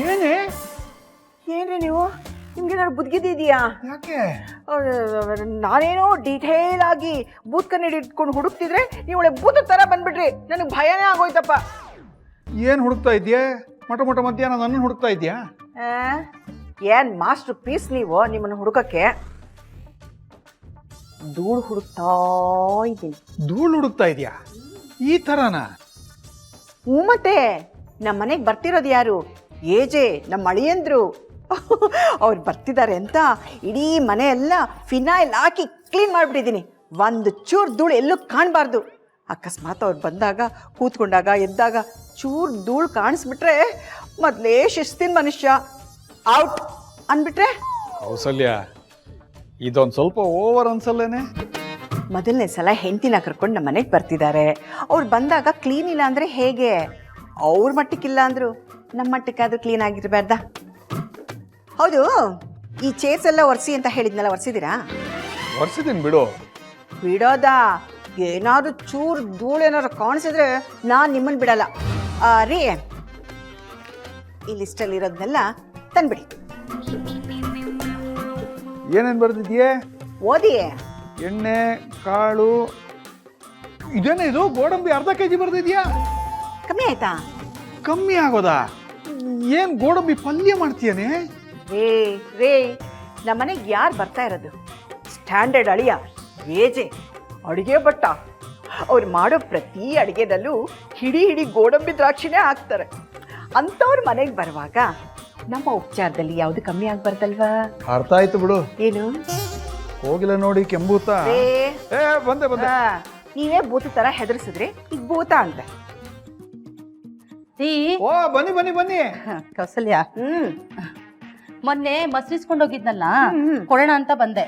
ಏನೇ ಏನ್ರಿ ನೀವು ನಿಮ್ಗೇನಾದ್ರು ಬುದ್ಧಿಗಿದ್ದಿದ್ಯಾ? ಯಾಕೆ? ನಾನೇನೋ ಡೀಟೇಲ್ ಆಗಿ ಬೂತ್ ಕನ್ನಡಿ ಇಟ್ಕೊಂಡು ಹುಡುಕ್ತಿದ್ರೆ ನೀವು ಒಳ್ಳೆ ಭೂತ ತರ ಬಂದ್ಬಿಟ್ರಿ. ನನಗೆ ಭಯನೇ ಆಗೋಯ್ತಪ್ಪ. ಏನ್ ಹುಡುಕ್ತಾ ಇದ್ಯಾ? ಮೊಟ ಮಧ್ಯಾಹ್ನ ನನ್ನ ಹುಡುಕ್ತಾ ಇದ್ಯಾ? ಏನ್ ಮಾಸ್ಟರ್ ಪೀಸ್ ನೀವು. ನಿಮ್ಮನ್ನು ಹುಡುಕಕ್ಕೆ ಧೂಳು ಹುಡುಕ್ತಾ ಇದ್ದೀನಿ. ಧೂಳು ಹುಡುಕ್ತಾ ಇದ್ಯಾ? ಈ ತರನಾ? ಮತ್ತೆ ನಮ್ಮ ಮನೆಗೆ ಬರ್ತಿರೋದು ಯಾರು? ಏಜೆ ನಮ್ಮ ಅಳಿಯಂದ್ರು. ಅವ್ರು ಬರ್ತಿದ್ದಾರೆ ಅಂತ ಇಡೀ ಮನೆ ಎಲ್ಲ ಫಿನಾಯ್ಲ್ ಹಾಕಿ ಕ್ಲೀನ್ ಮಾಡಿಬಿಟ್ಟಿದ್ದೀನಿ. ಒಂದು ಚೂರು ಧೂಳು ಎಲ್ಲೂ ಕಾಣಬಾರ್ದು. ಅಕಸ್ಮಾತ್ ಅವ್ರು ಬಂದಾಗ ಕೂತ್ಕೊಂಡಾಗ ಎದ್ದಾಗ ಚೂರು ಧೂಳು ಕಾಣಿಸ್ಬಿಟ್ರೆ ಮೊದಲೇ ಶಿಸ್ತಿನ ಮನುಷ್ಯ ಔಟ್ ಅಂದ್ಬಿಟ್ರೆ. ಕೌಸಲ್ಯ, ಇದೊಂದು ಸ್ವಲ್ಪ ಓವರ್ ಅನ್ಸಲ್ಲೇನೆ? ಮೊದಲನೇ ಸಲ ಹೆಂಡತಿನ ಕರ್ಕೊಂಡು ನಮ್ಮ ಮನೆಗೆ ಬರ್ತಿದ್ದಾರೆ. ಅವ್ರು ಬಂದಾಗ ಕ್ಲೀನ್ ಇಲ್ಲ ಅಂದರೆ ಹೇಗೆ? ಅವ್ರ ಮಟ್ಟಕ್ಕಿಲ್ಲ ಅಂದರು ನಮ್ಮ ಮಟ್ಟಕ್ಕಾದ್ರೂ ಕ್ಲೀನ್ ಆಗಿರಬಾರ್ದಾ? ಹೌದು, ಈ ಚೇರ್ಸ್ ಎಲ್ಲ ಒರೆಸಿ ಅಂತ ಹೇಳಿದ್ನಲ್ಲ, ಒರೆಸಿದ್ದೀರಾ? ಒರೆಸಿದ್ದೀನಿ ಬಿಡು. ಬಿಡೋದಾ? ಏನಾದರೂ ಚೂರು ಧೂಳು ಏನಾದ್ರು ಕಾಣಿಸಿದ್ರೆ ನಾನು ನಿಮ್ಮನ್ನು ಬಿಡಲ್ಲ. ರೀ, ಈ ಲಿಸ್ಟಲ್ಲಿರೋದನ್ನೆಲ್ಲ ತಂದ್ಬಿಡಿ. ಏನೇನು ಬರ್ದಿದ್ಯೆ? ಓದಿ. ಎಣ್ಣೆ, ಕಾಳು, ಇದೇನೇ ಇದು? ಗೋಡಂಬಿ ಅರ್ಧ ಕೆಜಿ ಬರ್ದಿದ್ಯಾ? ಕಮ್ಮಿ ಆಯ್ತಾ? ಕಮ್ಮಿ ಆಗೋದಾ? ಏನ್ ಗೋಡಂಬಿ ಪಲ್ಯ ಮಾಡ್ತೀಯನೇ? ರೇ ನಮ್ಮ ಮನೆಗೆ ಯಾರು ಬರ್ತಾ ಇರೋದು? ಸ್ಟ್ಯಾಂಡರ್ಡ್ ಅಳಿಯ, ಏಜೆ, ಅಡುಗೆ ಭಟ್ಟ. ಅವ್ರು ಮಾಡೋ ಪ್ರತಿ ಅಡುಗೆದಲ್ಲೂ ಹಿಡಿ ಗೋಡಂಬಿ ದ್ರಾಕ್ಷಿನೇ ಹಾಕ್ತಾರೆ. ಅಂಥವ್ರ ಮನೆಗೆ ಬರುವಾಗ ನಮ್ಮ ಉಪಚಾರದಲ್ಲಿ ಯಾವುದು ಕಮ್ಮಿ ಆಗ್ಬಾರ್ದಲ್ವಾ? ಅರ್ಥ ಆಯ್ತು ಬಿಡು. ಏನು? ಹೋಗಿಲ್ಲ ನೋಡಿ ಕೆಂಬೂತ. ಬಂದೆ. ನೀವೇ ಭೂತ ತರ ಹೆದರ್ಸಿದ್ರಿ, ಈಗ ಭೂತ ಅಂತ. ಓ ಬನ್ನಿ. ಕೌಸಲ್ಯ, ಮೊನ್ನೆ ಮೊಸರಿಸ್ಕೊಂಡು ಹೋಗಿದ್ನಲ್ಲ, ಕೊಡೋಣ ಅಂತ ಬಂದೆ.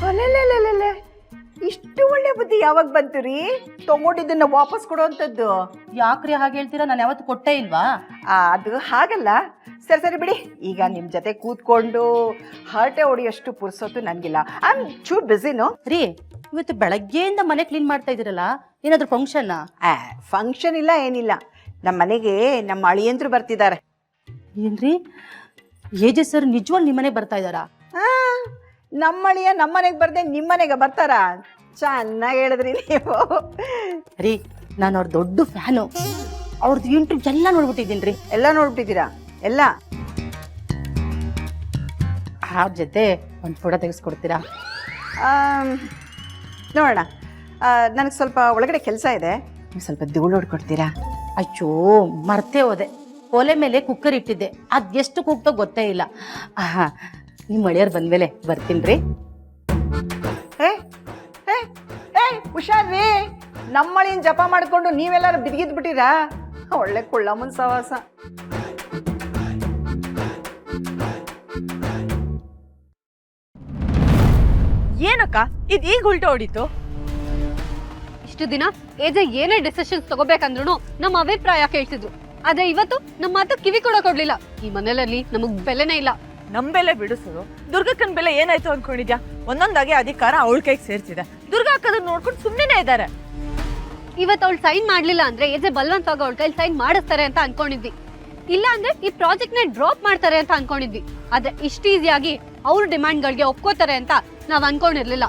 ಅಲ್ಲೇ ಇಷ್ಟು ಒಳ್ಳೆ ಬುದ್ಧಿ ಯಾವಾಗ ಬಂತು ರೀ? ತಗೊಂಡಿದ್ದನ್ನ ವಾಪಸ್ ಕೊಡುವಂಥದ್ದು. ಯಾಕ್ರಿ ಹಾಗೆ ಹೇಳ್ತೀರಾ? ನಾನು ಯಾವತ್ತು ಕೊಟ್ಟೇ ಇಲ್ವಾ? ಅದು ಹಾಗಲ್ಲ. ಸರಿ ಬಿಡಿ. ಈಗ ನಿಮ್ಮ ಜೊತೆ ಕೂತ್ಕೊಂಡು ಹರಟೆ ಹೊಡಿಯೋಷ್ಟು ಪುರ್ಸೊತ್ತು ನನಗಿಲ್ಲ. ಐ ಆಮ್ ಚೂರ್ ಬಿಸಿನೋ. ರೀ, ಇವತ್ತು ಬೆಳಗ್ಗೆಯಿಂದ ಮನೆ ಕ್ಲೀನ್ ಮಾಡ್ತಾ ಇದ್ದೀರಲ್ಲ, ಏನಾದ್ರು ಫಂಕ್ಷನ್? ಫಂಕ್ಷನ್ ಇಲ್ಲ, ಏನಿಲ್ಲ. ನಮ್ಮ ಮನೆಗೆ ನಮ್ಮ ಅಳಿಯಂದ್ರು ಬರ್ತಿದ್ದಾರೆ. ಏನ್ರಿ, ಏಜೆ ಸರ್ ನಿಜವಾಗ್ ನಿಮ್ಮನೆ ಬರ್ತಾ ಇದ್ದಾರಾ? ನಮ್ಮ ಅಳಿಯ ನಮ್ಮ ಮನೆಗೆ ಬರ್ದೆ ನಿಮ್ಮ ಮನೆಗೆ ಬರ್ತಾರ? ಚೆನ್ನಾಗಿ ಹೇಳಿದ್ರಿ ನೀವು. ರೀ, ನಾನು ಅವ್ರ ದೊಡ್ಡ ಫ್ಯಾನು. ಅವ್ರದ್ದು ಇಂಟರ್ವ್ಯೂ ಎಲ್ಲ ನೋಡ್ಬಿಟ್ಟಿದ್ದೀನಿ ರೀ. ಎಲ್ಲ ನೋಡ್ಬಿಟ್ಟಿದ್ದೀರಾ? ಎಲ್ಲ? ಅವ್ರ ಜೊತೆ ಒಂದು ಫೋಟೋ ತೆಗೆಸ್ಕೊಡ್ತೀರಾ? ನೋಡೋಣ. ನನಗೆ ಸ್ವಲ್ಪ ಒಳಗಡೆ ಕೆಲಸ ಇದೆ. ನೀವು ಸ್ವಲ್ಪ ಧೂಳು ಹೊಡ್ಕೊಡ್ತೀರಾ? ಅಯ್ಯೋ, ಮರ್ತೇ ಹೋದೆ. ಒಲೆ ಮೇಲೆ ಕುಕ್ಕರ್ ಇಟ್ಟಿದ್ದೆ, ಅದೆಷ್ಟು ಕೂಗ್ತೋ ಗೊತ್ತೇ ಇಲ್ಲ. ನಿಮ್ಮ ಮಳೆಯವ್ರು ಬಂದ್ಮೇಲೆ ಬರ್ತೀನಿ ರೀ. ಹುಷಾರ್ರಿ, ನಮ್ಮಳಿನ ಜಪ ಮಾಡ್ಕೊಂಡು ನೀವೆಲ್ಲಾರು ಬಿದ್ಗಿದ್ ಬಿಟ್ಟಿರಾ? ಒಳ್ಳೆ ಕೊಳ್ಳಮ್ಮನ್ ಸವಾಸ. ಏನಕ್ಕ ಇದು ಈಗ ಉಲ್ಟಾ ಹೊಡಿತು? ಇಷ್ಟು ದಿನ ಏಜೆ ಏನೇ ಡಿಸಿಷನ್ಸ್ ತಗೋಬೇಕಂದ್ರು ನಮ್ಮ ಅಭಿಪ್ರಾಯ ಕೇಳ್ತಿದ್ರು. ಆದ್ರೆ ಇವತ್ತು ನಮ್ಮ ಮಾತು ಕಿವಿ ಕೂಡ ಕೊಡ್ಲಿಲ್ಲ. ಈ ಮನೆಯಲ್ಲಿ ನಮಗ್ ಬೆಲೆನೇ ಇಲ್ಲ. ನಮ್ ಬೆಲೆ ಬಿಡಿಸೋದು. ದುರ್ಗಕ್ಕನ್ ಬೆಲೆ ಏನಾಯ್ತು ಅನ್ಕೊಂಡಿದ್ಯಾ? ಒಂದೊಂದಾಗಿ ಅಧಿಕಾರ ಅವಳ ಕೈಗೆ ಸೇರ್ಸಿದೆ. ದುರ್ಗ ಹಾಕೋದನ್ನ ನೋಡ್ಕೊಂಡು ಸುಮ್ಮನೆ ಇದ್ದಾರೆ. ಇವತ್ತು ಅವಳು ಸೈನ್ ಮಾಡ್ಲಿಲ್ಲ ಅಂದ್ರೆ ಏಜೆ ಬಲವಂತವಾಗಿ ಅವಳ ಕೈಲಿ ಸೈನ್ ಮಾಡಿಸ್ತಾರೆ ಅಂತ ಅನ್ಕೊಂಡಿದ್ವಿ. ಇಲ್ಲ ಅಂದ್ರೆ ಈ ಪ್ರಾಜೆಕ್ಟ್ ನ ಡ್ರಾಪ್ ಮಾಡ್ತಾರೆ ಅಂತ ಅನ್ಕೊಂಡಿದ್ವಿ. ಆದ್ರೆ ಇಷ್ಟು ಈಸಿಯಾಗಿ ಅವ್ರ ಡಿಮ್ಯಾಂಡ್ ಗಳಿಗೆ ಒಪ್ಕೋತಾರೆ ಅಂತ ನಾವ್ ಅನ್ಕೊಂಡಿರ್ಲಿಲ್ಲ.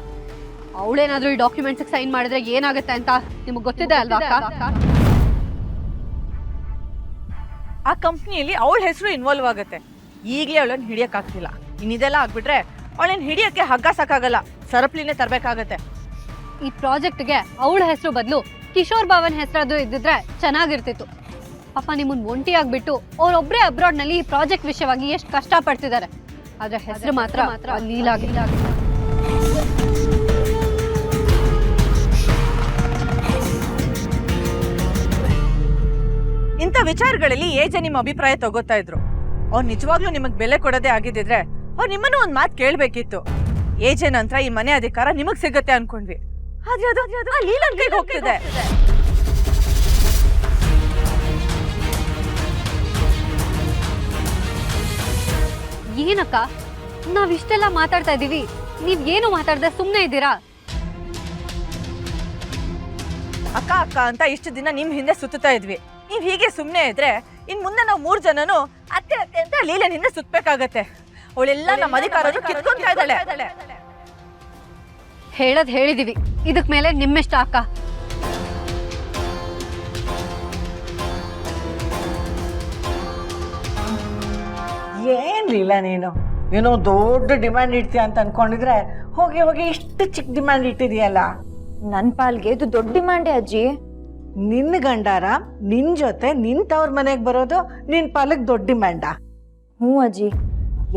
ಅವಳೇನಾದ್ರೂ ಈ ಡಾಕ್ಯುಮೆಂಟ್ಸ್ ಸೈನ್ ಮಾಡಿದ್ರೆ ಏನಾಗುತ್ತೆ ಅಂತ ನಿಮಗ್ ಗೊತ್ತಿದೆ ಅಲ್ವಾ? ಆ ಕಂಪ್ನಿಯಲ್ಲಿ ಅವಳ ಹೆಸರು ಇನ್ವಾಲ್ವ್ ಆಗುತ್ತೆ. ಈಗಲೇ ಅವಳನ್ನ ಹಿಡಿಯಕ್ ಆಗ್ತಿಲ್ಲ. ಇನ್ನಿದೆಲ್ಲ ಆಗ್ಬಿಟ್ರೆ ಅವಳನ್ನ ಹಿಡಿಯಕ್ಕೆ ಹಗ್ಗ ಸಾಕಾಗಲ್ಲ, ಸರಪ್ಲಿನೇ ತರಬೇಕಾಗತ್ತೆ. ಈ ಪ್ರಾಜೆಕ್ಟ್ಗೆ ಅವಳ ಹೆಸರು ಬದಲು ಕಿಶೋರ್ ಬಾವನ್ ಹೆಸರಾದ್ರು ಇದ್ದಿದ್ರೆ ಚೆನ್ನಾಗಿರ್ತಿತ್ತು. ಪಾಪ ನಿಮ್ಮನ್ ಒಂಟಿ ಆಗ್ಬಿಟ್ಟು ಅವ್ರೊಬ್ರೇ ಅಬ್ರಾಡ್ ನಲ್ಲಿ ಈ ಪ್ರಾಜೆಕ್ಟ್ ವಿಷಯವಾಗಿ ಎಷ್ಟು ಕಷ್ಟ ಪಡ್ತಿದ್ದಾರೆ. ಆದ್ರೆ ಹೆಸರು ಮಾತ್ರ ಲೀಲಾಗಿಲ್ಲ. ಇಂಥ ವಿಚಾರಗಳಲ್ಲಿ ಏಜೆ ನಿಮ್ಮ ಅಭಿಪ್ರಾಯ ತಗೋತಾ ಇದ್ರು. ಅವ್ರು ನಿಜವಾಗ್ಲೂ ನಿಮಗ್ ಬೆಲೆ ಕೊಡೋದೇ ಆಗಿದ್ದಿದ್ರೆ ಅವ್ರು ನಿಮ್ಮನ್ನು ಒಂದ್ ಮಾತು ಕೇಳ್ಬೇಕಿತ್ತು. ಏಜೆ ನಂತರ ಈ ಮನೆ ಅಧಿಕಾರ ನಿಮಗ್ ಸಿಗತ್ತೆ ಅನ್ಕೊಂಡ್ವಿ. ಆದ್ರೆ ಅದು ಲೀಲನ್ ಕೈಗೆ ಹೋಗ್ತಿದೆ. ಏನಕ್ಕ, ನಾವಿಷ್ಟೆಲ್ಲ ಮಾತಾಡ್ತಾ ಇದೀವಿ, ನೀವ್ ಏನು ಮಾತಾಡ್ದೆ ಸುಮ್ನೆ ಇದ್ದೀರಾ? ಅಕ್ಕ ಅಕ್ಕ ಅಂತ ಇಷ್ಟು ದಿನ ನಿಮ್ ಹಿಂದೆ ಸುತ್ತಾ ಇದ್ವಿ. ನೀವ್ ಹೀಗೆ ಸುಮ್ಮನೆ ಇದ್ರೆ ಇನ್ ಮುಂದೆ ನಾವು 3 ಜನನು ಅತ್ತೆ ಅತ್ತೆ ಅಂತ ಲೀಲೆನಿಂದ ಸುತ್ತಬೇಕಾಗತ್ತೆ. ಅವಳೆಲ್ಲ ನಮ್ಮ ಅಧಿಕಾರನ ಕಿತ್ಕೊಂತಾ ಇದ್ದಾಳೆ. ಹೇಳೋದ್ ಹೇಳಿದೀವಿ, ಇದಕ್ ಮೇಲೆ ನಿಮ್ಮಿಷ್ಟ ಅಕ್ಕ. ಏನಿಲ್ಲ, ನೀನು ಏನೋ ದೊಡ್ಡ ಡಿಮ್ಯಾಂಡ್ ಇಡ್ತೀಯ ಅಂತ ಅನ್ಕೊಂಡಿದ್ರೆ ಹೋಗಿ ಹೋಗಿ ಇಷ್ಟು ಚಿಕ್ಕ ಡಿಮ್ಯಾಂಡ್ ಇಟ್ಟಿದೆಯಲ್ಲ. ನನ್ನ ಪಾಲ್ಗೆ ಇದು ದೊಡ್ಡ ಡಿಮ್ಯಾಂಡೇ ಅಜ್ಜಿ. ನಿನ್ನ ಗಂಡಾರ ನಿನ್ ಜೊತೆ ನಿಂತವ್ರ ಮನೆಗೆ ಬರೋದು ನಿನ್ ಪಾಲಕ್ ದೊಡ್ಡ ಡಿಮ್ಯಾಂಡಾ? ಹ್ಞೂ ಅಜ್ಜಿ,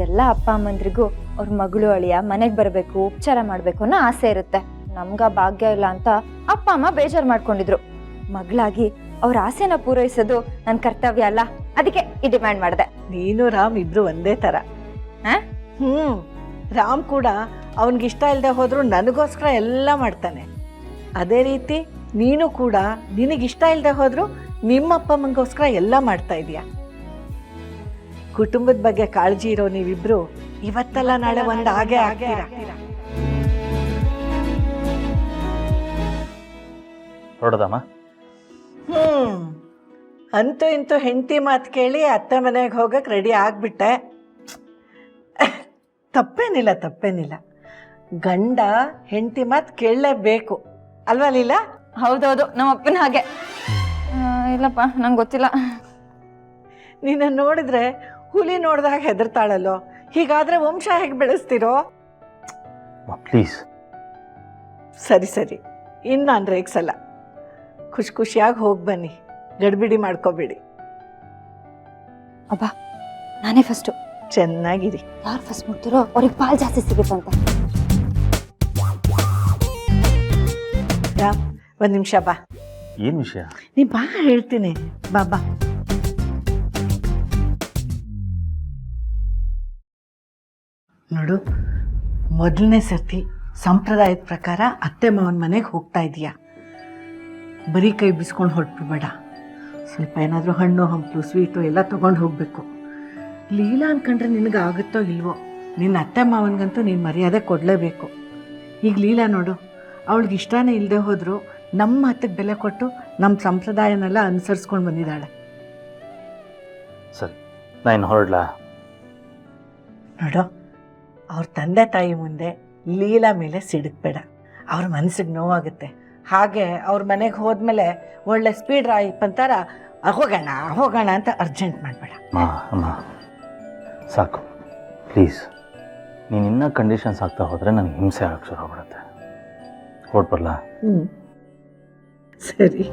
ಎಲ್ಲ ಅಪ್ಪ ಅಮ್ಮಂದ್ರಿಗೂ ಅವ್ರ ಮಗಳು ಅಳಿಯ ಮನೆಗೆ ಬರಬೇಕು, ಉಪಚಾರ ಮಾಡಬೇಕು ಅನ್ನೋ ಆಸೆ ಇರುತ್ತೆ. ನಮ್ಗ ಭಾಗ್ಯ ಇಲ್ಲ ಅಂತ ಅಪ್ಪ ಅಮ್ಮ ಬೇಜಾರು ಮಾಡ್ಕೊಂಡಿದ್ರು. ಮಗಳಾಗಿ ಅವ್ರ ಆಸೆನ ಪೂರೈಸೋದು ನನ್ನ ಕರ್ತವ್ಯ ಅಲ್ಲ, ಅದಕ್ಕೆ ಈ ಡಿಮ್ಯಾಂಡ್ ಮಾಡಿದೆ. ನೀನು ರಾಮ್ ಇಬ್ರು ಒಂದೇ ತರ. ರಾಮ್ ಕೂಡ ಅವನ್ಗಿಷ್ಟ ಇಲ್ಲದೆ ಹೋದ್ರು ನನಗೋಸ್ಕರ ಎಲ್ಲ ಮಾಡ್ತಾನೆ. ಅದೇ ರೀತಿ ನೀನು ಕೂಡ ನಿನಗಿಷ್ಟ ಇಲ್ಲದೆ ಹೋದ್ರು ನಿಮ್ಮಪ್ಪ ಅಮ್ಮಂಗೋಸ್ಕರ ಎಲ್ಲ ಮಾಡ್ತಾ ಇದೀಯ. ಕುಟುಂಬದ ಬಗ್ಗೆ ಕಾಳಜಿ ಇರೋ ನೀವಿಬ್ರು ಇವತ್ತಲ್ಲ ನಾಳೆ ಒಂದ್ ಹಾಗೆ ಆಗ್ತೀರಾ. ಹೊರಡದಮ್ಮ. ಅಂತೂ ಇಂತೂ ಹೆಂಡತಿ ಮಾತು ಕೇಳಿ ಅತ್ತೆ ಮನೆಗೆ ಹೋಗಕ್ಕೆ ರೆಡಿ ಆಗ್ಬಿಟ್ಟೆ. ತಪ್ಪೇನಿಲ್ಲ. ಗಂಡ ಹೆಂಡತಿ ಮಾತು ಕೇಳಲೇಬೇಕು ಅಲ್ವಾ ಲೀಲಾ? ಹೌದೌದು, ನಮ್ಮ ಅಪ್ಪನ ಹಾಗೆ. ಇಲ್ಲಪ್ಪ, ನಂಗೆ ಗೊತ್ತಿಲ್ಲ. ನಿನ್ನ ನೋಡಿದ್ರೆ ಹುಲಿ ನೋಡಿದಾಗ ಹೆದರ್ತಾಳಲ್ಲೋ, ಹೀಗಾದ್ರೆ ವಂಶ ಹೇಗೆ ಬೆಳೆಸ್ತಿರೋ? ಪ್ಲೀಸ್. ಸರಿ ಇನ್ನು ನಾನು ರೇಗ್ಸಲ್ಲ. ಖುಷಿಯಾಗಿ ಹೋಗಿ ಬನ್ನಿ, ಗಡ್ಬಿಡಿ ಮಾಡ್ಕೋಬೇಡಿ. ಅಬ್ಬಾ, ನಾನೇ ಫಸ್ಟು. ಚೆನ್ನಾಗಿರಿ. ಯಾರು ಫಸ್ಟ್ ಮುಟ್ತಿರೋ ಅವ್ರಿಗೆ ಪಾಲ್ ಜಾಸ್ತಿ ಸಿಗುತ್ತಂತೆ. ರಾಮ್, ಒಂದ್ ನಿಮಿಷ ಬಾ. ಏನು ವಿಷಯ? ನೀ ಬಾ, ಹೇಳ್ತೀನಿ. ಬಾ. ನೋಡು, ಮೊದಲನೇ ಸರ್ತಿ ಸಂಪ್ರದಾಯದ ಪ್ರಕಾರ ಅತ್ತೆ ಮಾವನ ಮನೆಗೆ ಹೋಗ್ತಾ ಇದೀಯ. ಬರೀ ಕೈ ಬಿಸ್ಕೊಂಡು ಹೊರಟ್ಬಿಡ್ಬೇಡ. ಸ್ವಲ್ಪ ಏನಾದರೂ ಹಣ್ಣು ಹಂಪಲು ಸ್ವೀಟು ಎಲ್ಲ ತೊಗೊಂಡು ಹೋಗಬೇಕು. ಲೀಲಾ ಅನ್ಕೊಂಡ್ರೆ ನಿನಗೆ ಆಗುತ್ತೋ ಇಲ್ವೋ, ನಿನ್ನ ಅತ್ತೆ ಮಾವನಿಗಂತೂ ನೀನು ಮರ್ಯಾದೆ ಕೊಡಲೇಬೇಕು. ಈಗ ಲೀಲಾ ನೋಡು, ಅವಳಿಗೆ ಇಷ್ಟನೇ ಇಲ್ಲದೆ ಹೋದರೂ ನಮ್ಮ ಮಾತಿಗೆ ಬೆಲೆ ಕೊಟ್ಟು ನಮ್ಮ ಸಂಪ್ರದಾಯನೆಲ್ಲ ಅನುಸರಿಸ್ಕೊಂಡು ಬಂದಿದ್ದಾಳೆ. ಸರಿ, ನಾನು ಹೊರಡ್ಲಾ? ನೋಡು, ಅವ್ರ ತಂದೆ ತಾಯಿ ಮುಂದೆ ಲೀಲಾ ಮೇಲೆ ಸಿಡುಕ್ಬೇಡ, ಅವ್ರ ಮನಸ್ಸಿಗೆ ನೋವಾಗುತ್ತೆ. ಹಾಗೆ ಅವ್ರ ಮನೆಗೆ ಹೋದ್ಮೇಲೆ ಒಳ್ಳೆ ಸ್ಪೀಡ್ ರಾಯಿಪ್ಪಂತಾರ ಹೋಗೋಣ ಅಂತ ಅರ್ಜೆಂಟ್ ಮಾಡಬೇಡ. ಅಮ್ಮ ಸಾಕು ಪ್ಲೀಸ್. ನೀನು ಇನ್ನೂ ಕಂಡೀಷನ್ಸ್ ಆಗ್ತಾ ಹೋದರೆ ನನಗೆ ಹಿಂಸೆ ಆಗಕ್ಕೆ ಶುರು ಆಗ್ಬಿಡುತ್ತೆ. ಹೊರಟ್ಬರ್ಲಾ? ಸರಿ.